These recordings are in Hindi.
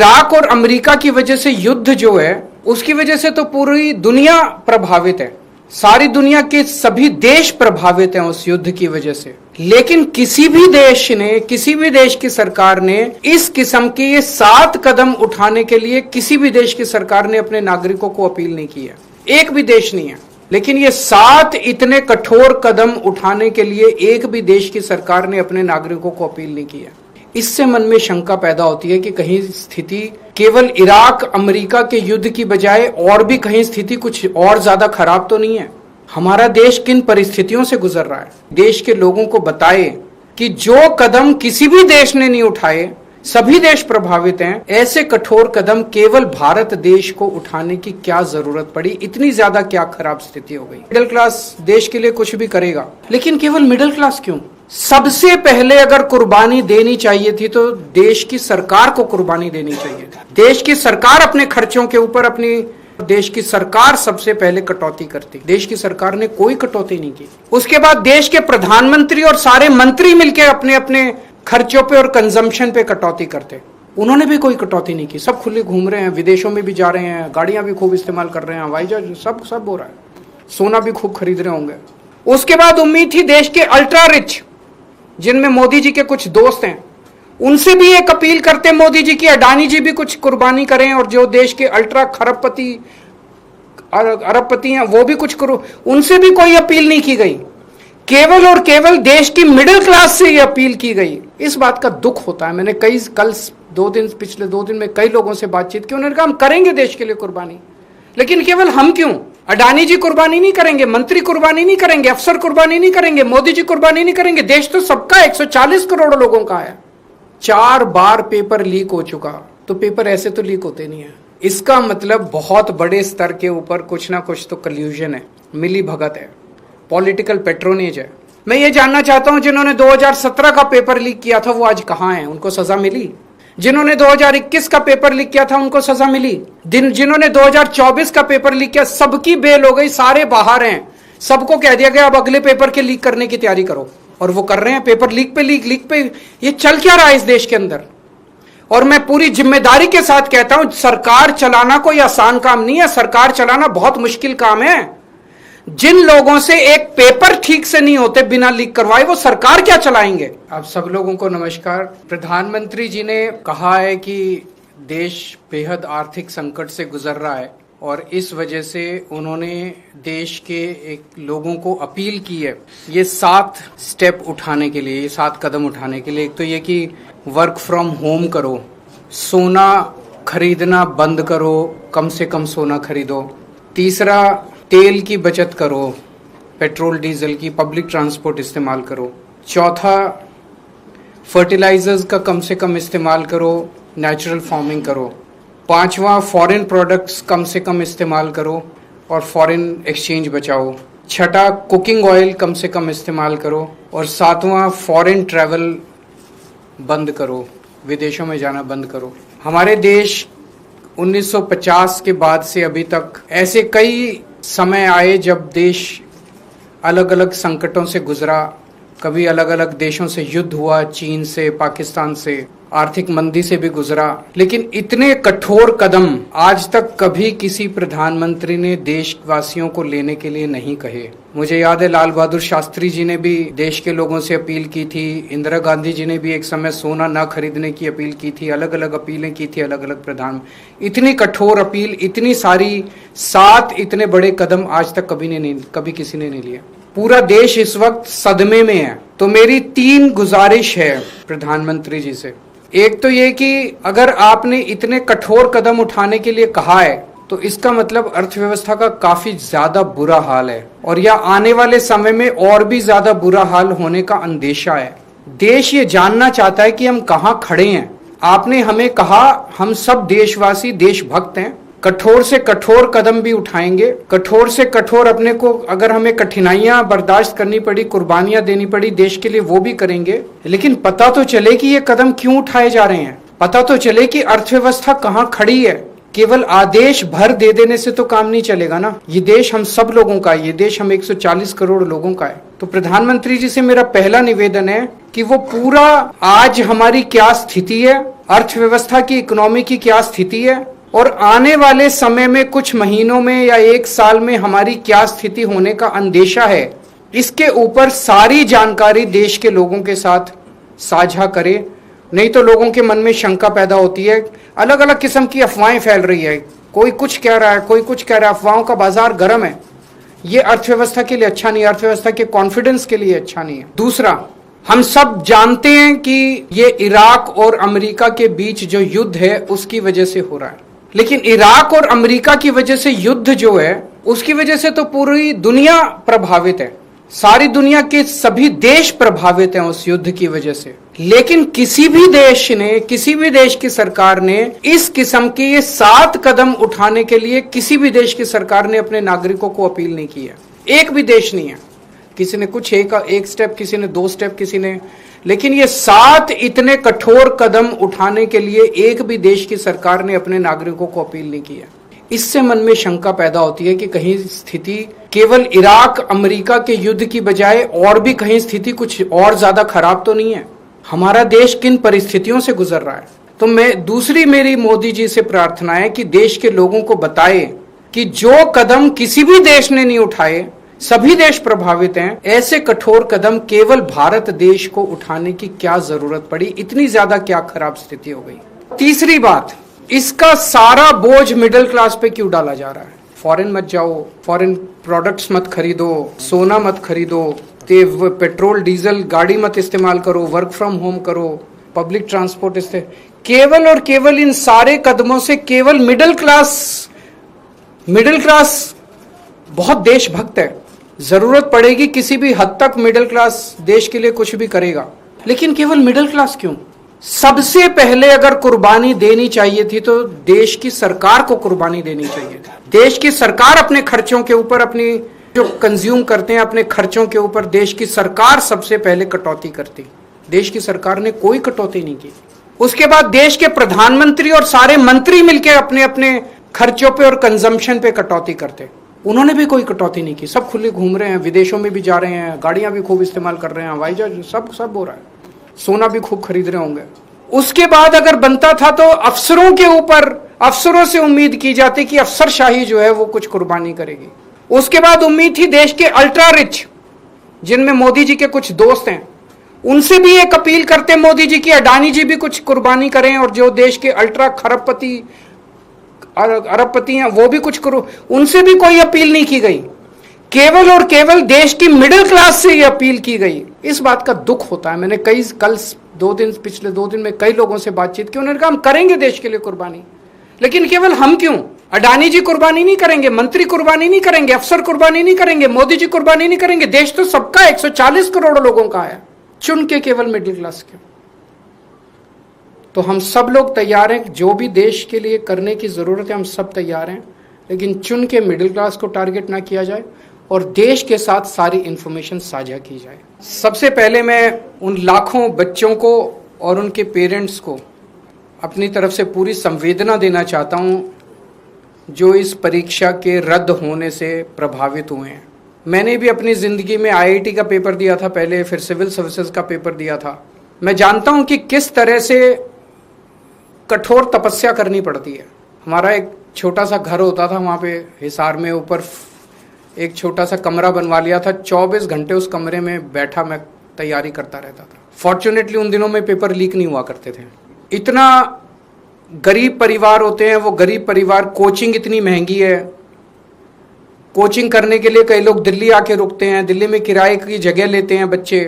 इराक और अमेरिका की वजह से युद्ध जो है उसकी वजह से तो पूरी दुनिया प्रभावित है, सारी दुनिया के सभी देश प्रभावित हैं उस युद्ध की वजह से। लेकिन किसी भी देश ने, किसी भी देश की सरकार ने इस किस्म के ये 7 कदम उठाने के लिए किसी भी देश की सरकार ने अपने नागरिकों को अपील नहीं की है, एक भी देश नहीं है। लेकिन ये 7 इतने कठोर कदम उठाने के लिए एक भी देश की सरकार ने अपने नागरिकों को अपील नहीं की है। इससे मन में शंका पैदा होती है कि कहीं स्थिति केवल इराक अमेरिका के युद्ध की बजाय और भी कहीं स्थिति कुछ और ज्यादा खराब तो नहीं है। हमारा देश किन परिस्थितियों से गुजर रहा है, देश के लोगों को बताए कि जो कदम किसी भी देश ने नहीं उठाए, सभी देश प्रभावित हैं, ऐसे कठोर कदम केवल भारत देश को उठाने की क्या जरूरत पड़ी, इतनी ज्यादा क्या खराब स्थिति हो गई। मिडिल क्लास देश के लिए कुछ भी करेगा, लेकिन केवल मिडिल क्लास क्यों? सबसे पहले अगर कुर्बानी देनी चाहिए थी तो देश की सरकार को कुर्बानी देनी चाहिए थी। देश की सरकार अपने खर्चों के ऊपर अपनी देश की सरकार सबसे पहले कटौती करती। देश की सरकार ने कोई कटौती नहीं की। उसके बाद देश के प्रधानमंत्री और सारे मंत्री मिलकर अपने अपने खर्चों पे और कंजम्पशन पे कटौती करते। उन्होंने भी कोई कटौती नहीं की। सब खुले घूम रहे हैं, विदेशों में भी जा रहे हैं, गाड़ियां भी खूब इस्तेमाल कर रहे हैं, हवाई जहाज सब हो रहा है, सोना भी खूब खरीद रहे होंगे। उसके बाद उम्मीद थी देश के अल्ट्रा रिच, जिनमें मोदी जी के कुछ दोस्त हैं, उनसे भी एक अपील करते मोदी जी की अडानी जी भी कुछ कुर्बानी करें, और जो देश के अल्ट्रा खरबपति अरबपति हैं वो भी कुछ करो। उनसे भी कोई अपील नहीं की गई। केवल और केवल देश की मिडिल क्लास से ये अपील की गई। इस बात का दुख होता है। मैंने पिछले 2 दिन में कई लोगों से बातचीत की, उन्होंने कहा हम करेंगे देश के लिए कुर्बानी, लेकिन केवल हम क्यों? अडानी जी कुर्बानी नहीं करेंगे, मंत्री कुर्बानी नहीं करेंगे, अफसर कुर्बानी नहीं करेंगे, मोदी जी कुर्बानी नहीं करेंगे। देश तो सबका 140 करोड़ लोगों का है। 4 बार पेपर लीक हो चुका, तो पेपर ऐसे तो लीक होते नहीं है। इसका मतलब बहुत बड़े स्तर के ऊपर कुछ ना कुछ तो कल्यूजन है, मिली भगत है, पॉलिटिकल पेट्रोनेज है। मैं ये जानना चाहता हूं, जिन्होंने 2017 का पेपर लीक किया था वो आज कहां हैं? उनको सजा मिली? जिन्होंने 2021 का पेपर लीक किया था उनको सजा मिली? जिन्होंने 2024 का पेपर लीक किया, सबकी बेल हो गई, सारे बाहर हैं। सबको कह दिया गया अब अगले पेपर के लीक करने की तैयारी करो, और वो कर रहे हैं। पेपर लीक पे लीक पे ये चल क्या रहा है इस देश के अंदर? और मैं पूरी जिम्मेदारी के साथ कहता हूं, सरकार चलाना कोई आसान काम नहीं है। सरकार चलाना बहुत मुश्किल काम है। जिन लोगों से एक पेपर ठीक से नहीं होते बिना लीक करवाए, वो सरकार क्या चलाएंगे? आप सब लोगों को नमस्कार। प्रधानमंत्री जी ने कहा है कि देश बेहद आर्थिक संकट से गुजर रहा है, और इस वजह से उन्होंने देश के एक लोगों को अपील की है ये 7 स्टेप उठाने के लिए, ये 7 कदम उठाने के लिए। एक तो ये कि वर्क फ्रॉम होम करो, सोना खरीदना बंद करो, कम से कम सोना खरीदो। तीसरा, तेल की बचत करो, पेट्रोल डीजल की, पब्लिक ट्रांसपोर्ट इस्तेमाल करो। चौथा, फर्टिलाइजर्स का कम से कम इस्तेमाल करो, नेचुरल फार्मिंग करो। पांचवा, फॉरेन प्रोडक्ट्स कम से कम इस्तेमाल करो और फॉरेन एक्सचेंज बचाओ। छठा, कुकिंग ऑयल कम से कम इस्तेमाल करो। और सातवां, फॉरेन ट्रैवल बंद करो, विदेशों में जाना बंद करो। हमारे देश 1950 के बाद से अभी तक ऐसे कई समय आए जब देश अलग अलग संकटों से गुजरा। कभी अलग अलग देशों से युद्ध हुआ, चीन से, पाकिस्तान से, आर्थिक मंदी से भी गुजरा। लेकिन इतने कठोर कदम आज तक कभी किसी प्रधानमंत्री ने देशवासियों को लेने के लिए नहीं कहे। मुझे याद है लाल बहादुर शास्त्री जी ने भी देश के लोगों से अपील की थी, इंदिरा गांधी जी ने भी एक समय सोना न खरीदने की अपील की थी, अलग अलग अपीलें की थी अलग अलग प्रधान। इतनी कठोर अपील, इतनी सारी 7 इतने बड़े कदम आज तक कभी किसी ने नहीं लिया। पूरा देश इस वक्त सदमे में है। तो मेरी 3 गुजारिश है प्रधानमंत्री जी से। एक तो ये कि अगर आपने इतने कठोर कदम उठाने के लिए कहा है तो इसका मतलब अर्थव्यवस्था का काफी ज्यादा बुरा हाल है, और यह आने वाले समय में और भी ज्यादा बुरा हाल होने का अंदेशा है। देश ये जानना चाहता है कि हम कहाँ खड़े हैं। आपने हमें कहा हम सब देशवासी देशभक्त हैं, कठोर से कठोर कदम भी उठाएंगे, कठोर से कठोर अपने को, अगर हमें कठिनाइयां बर्दाश्त करनी पड़ी, कुर्बानियां देनी पड़ी देश के लिए, वो भी करेंगे। लेकिन पता तो चले कि ये कदम क्यों उठाए जा रहे हैं, पता तो चले कि अर्थव्यवस्था कहाँ खड़ी है। केवल आदेश भर दे देने से तो काम नहीं चलेगा ना। ये देश हम सब लोगों का है, ये देश हम 140 करोड़ लोगों का है। तो प्रधानमंत्री जी से मेरा पहला निवेदन है कि वो पूरा आज हमारी क्या स्थिति है, अर्थव्यवस्था की, इकोनॉमी की क्या स्थिति है और आने वाले समय में कुछ महीनों में या एक साल में हमारी क्या स्थिति होने का अंदेशा है, इसके ऊपर सारी जानकारी देश के लोगों के साथ साझा करे। नहीं तो लोगों के मन में शंका पैदा होती है, अलग अलग किस्म की अफवाहें फैल रही है, कोई कुछ कह रहा है, कोई कुछ कह रहा है, अफवाहों का बाजार गर्म है। ये अर्थव्यवस्था के लिए अच्छा नहीं है, अर्थव्यवस्था के कॉन्फिडेंस के लिए अच्छा नहीं है। दूसरा, हम सब जानते हैं कि ये इराक और अमेरिका के बीच जो युद्ध है उसकी वजह से हो रहा है, लेकिन इराक और अमेरिका की वजह से युद्ध जो है उसकी वजह से तो पूरी दुनिया प्रभावित है, सारी दुनिया के सभी देश प्रभावित हैं उस युद्ध की वजह से। लेकिन किसी भी देश ने, किसी भी देश की सरकार ने इस किस्म के ये 7 कदम उठाने के लिए किसी भी देश की सरकार ने अपने नागरिकों को अपील नहीं की है। एक भी देश नहीं है, किसी ने कुछ एक स्टेप, किसी ने 2 स्टेप, किसी ने, लेकिन ये 7 इतने कठोर कदम उठाने के लिए एक भी देश की सरकार ने अपने नागरिकों को अपील नहीं की है। इससे मन में शंका पैदा होती है कि कहीं स्थिति केवल इराक अमेरिका के युद्ध की बजाय और भी कहीं स्थिति कुछ और ज्यादा खराब तो नहीं है। हमारा देश किन परिस्थितियों से गुजर रहा है। तो दूसरी मेरी मोदी जी से प्रार्थना है कि देश के लोगों को बताए कि जो कदम किसी भी देश ने नहीं उठाए, सभी देश प्रभावित हैं, ऐसे कठोर कदम केवल भारत देश को उठाने की क्या जरूरत पड़ी, इतनी ज्यादा क्या खराब स्थिति हो गई। तीसरी बात, इसका सारा बोझ मिडिल क्लास पे क्यों डाला जा रहा है। फॉरेन मत जाओ, फॉरेन प्रोडक्ट्स मत खरीदो, सोना मत खरीदो, पेट्रोल डीजल गाड़ी मत इस्तेमाल करो, वर्क फ्रॉम होम करो, पब्लिक ट्रांसपोर्ट केवल और केवल इन सारे कदमों से केवल मिडिल क्लास बहुत देशभक्त है। जरूरत पड़ेगी किसी भी हद तक मिडिल क्लास देश के लिए कुछ भी करेगा, लेकिन केवल मिडिल क्लास क्यों। सबसे पहले अगर कुर्बानी देनी चाहिए थी तो देश की सरकार को कुर्बानी देनी चाहिए थी। देश की सरकार अपने खर्चों के ऊपर, अपनी जो कंज्यूम करते हैं अपने खर्चों के ऊपर, देश की सरकार सबसे पहले कटौती करती। देश की सरकार ने कोई कटौती नहीं की। उसके बाद देश के प्रधानमंत्री और सारे मंत्री मिलकर अपने अपने खर्चों पे और कंजम्पशन पे कटौती करते। उन्होंने भी कोई कटौती नहीं की। सब खुले घूम रहे हैं, विदेशों में भी जा रहे हैं, गाड़ियां भी खूब इस्तेमाल कर रहे हैं, हवाई जहाज सब हो रहा है, सोना भी खूब खरीद रहे होंगे। उसके बाद अगर बनता था तो अफसरों के ऊपर, अफसरों से उम्मीद की जाती कि अफसरशाही जो है वो कुछ कुर्बानी करेगी। उसके बाद उम्मीद थी देश के अल्ट्रा रिच, जिनमें मोदी जी के कुछ दोस्त हैं, उनसे भी एक अपील करते मोदी जी की अडानी जी भी कुछ कुर्बानी करें, और जो देश के अल्ट्रा खरबपति अरबपति हैं वो भी कुछ करो। उनसे भी कोई अपील नहीं की गई, केवल और केवल देश की मिडिल क्लास से ये अपील की गई। इस बात का दुख होता है। मैंने पिछले 2 दिन में कई लोगों से बातचीत की, उन्होंने कहा हम करेंगे देश के लिए कुर्बानी, लेकिन केवल हम क्यों। अडानी जी कुर्बानी नहीं करेंगे, मंत्री कुर्बानी नहीं करेंगे, अफसर कुर्बानी नहीं करेंगे, मोदी जी कुर्बानी नहीं करेंगे, देश तो सबका 140 करोड़ लोगों का है, चुन के केवल मिडिल क्लास क्यों। तो हम सब लोग तैयार हैं, जो भी देश के लिए करने की जरूरत है हम सब तैयार हैं, लेकिन चुन के मिडिल क्लास को टारगेट ना किया जाए और देश के साथ सारी इंफॉर्मेशन साझा की जाए। सबसे पहले मैं उन लाखों बच्चों को और उनके पेरेंट्स को अपनी तरफ से पूरी संवेदना देना चाहता हूं जो इस परीक्षा के रद्द होने से प्रभावित हुए हैं। मैंने भी अपनी ज़िंदगी में IIT का पेपर दिया था पहले, फिर सिविल सर्विसेज का पेपर दिया था। मैं जानता हूं कि किस तरह से कठोर तपस्या करनी पड़ती है। हमारा एक छोटा सा घर होता था वहाँ पे हिसार में, ऊपर एक छोटा सा कमरा बनवा लिया था। 24 घंटे उस कमरे में बैठा मैं तैयारी करता रहता था। फॉर्चुनेटली उन दिनों में पेपर लीक नहीं हुआ करते थे। इतना गरीब परिवार होते हैं वो गरीब परिवार, कोचिंग इतनी महंगी है, कोचिंग करने के लिए कई लोग दिल्ली आके रुकते हैं, दिल्ली में किराए की जगह लेते हैं बच्चे,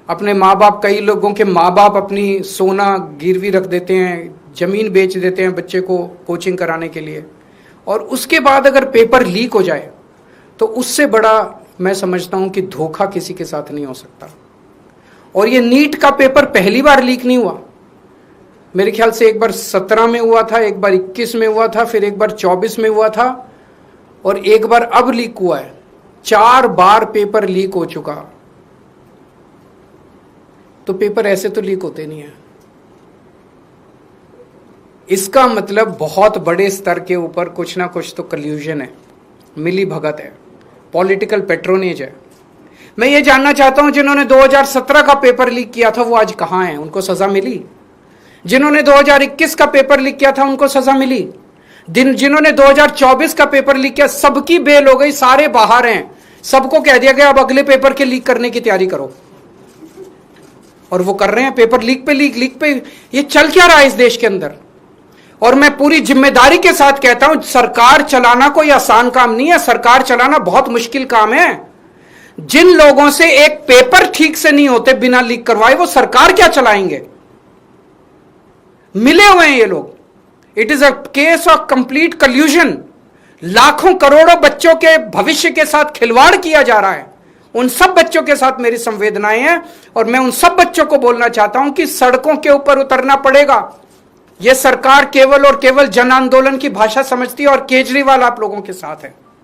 अपने माँ बाप, कई लोगों के माँ बाप अपनी सोना गिरवी रख देते हैं, ज़मीन बेच देते हैं बच्चे को कोचिंग कराने के लिए, और उसके बाद अगर पेपर लीक हो जाए तो उससे बड़ा मैं समझता हूं कि धोखा किसी के साथ नहीं हो सकता। और ये नीट का पेपर पहली बार लीक नहीं हुआ, मेरे ख्याल से एक बार 17 में हुआ था, एक बार 21 में हुआ था, फिर एक बार 24 में हुआ था, और एक बार अब लीक हुआ है। 4 बार पेपर लीक हो चुका। तो पेपर ऐसे तो लीक होते नहीं है। इसका मतलब बहुत बड़े स्तर के ऊपर कुछ ना कुछ तो कल्यूजन है, मिली भगत है, पॉलिटिकल पेट्रोनेज है। मैं ये जानना चाहता हूं जिन्होंने 2017 का पेपर लीक किया था वो आज कहां हैं? उनको सजा मिली? जिन्होंने 2021 का पेपर लीक किया था उनको सजा मिली? जिन्होंने 2024 का पेपर लीक किया सबकी बेल हो गई, सारे बाहर हैं, सबको कह दिया गया अब अगले पेपर के लीक करने की तैयारी करो। और वो कर रहे हैं, पेपर लीक पे लीक, लीक पे। ये चल क्या रहा है इस देश के अंदर? और मैं पूरी जिम्मेदारी के साथ कहता हूं, सरकार चलाना कोई आसान काम नहीं है, सरकार चलाना बहुत मुश्किल काम है। जिन लोगों से एक पेपर ठीक से नहीं होते बिना लीक करवाए, वो सरकार क्या चलाएंगे? मिले हुए हैं ये लोग। It is a case of complete कल्यूजन। लाखों करोड़ों बच्चों के भविष्य के साथ खिलवाड़ किया जा रहा है। उन सब बच्चों के साथ मेरी संवेदनाएं हैं और मैं उन सब बच्चों को बोलना चाहता हूं कि सड़कों के ऊपर उतरना पड़ेगा। यह सरकार केवल और केवल जन आंदोलन की भाषा समझती है और केजरीवाल आप लोगों के साथ है।